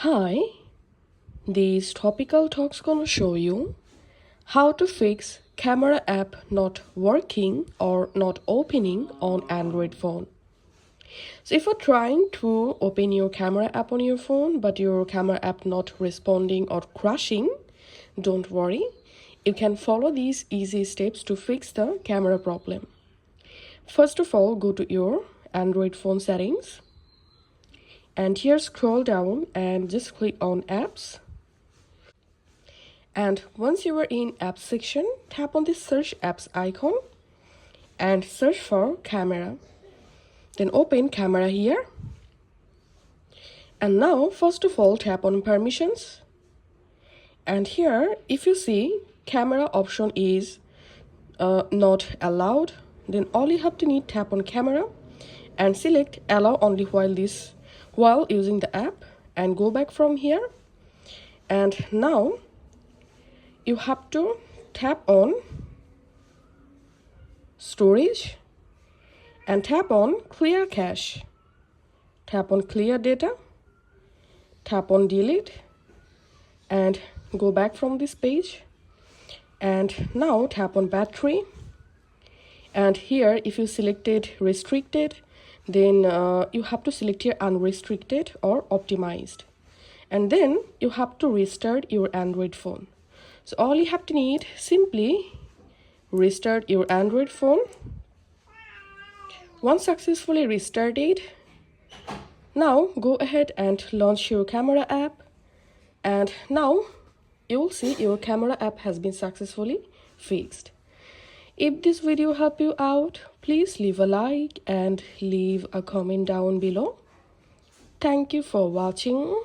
Hi, this topical talk's gonna show you how to fix camera app not working or not opening on Android phone. So if you're trying to open your camera app on your phone but your camera app not responding or crashing, don't worry. You can follow these easy steps to fix the camera problem. First of all, go to your Android phone settings. And here scroll down and just click on apps. And once you are in apps section, tap on the search apps icon and search for camera. Then open camera here. And now first of all tap on permissions. And here if you see camera option is not allowed, then all you have to need tap on camera and select allow only while using the app and go back from here. And now you have to tap on storage and tap on clear cache. Tap on clear data, tap on delete and go back from this page. And now tap on battery. And here if you selected restricted, then you have to select here unrestricted or optimized. And then you have to restart your Android phone. So all you have to need, simply restart your Android phone. Once successfully restarted, now go ahead and launch your camera app. And now you will see your camera app has been successfully fixed. If this video helped you out, please leave a like and leave a comment down below. Thank you for watching.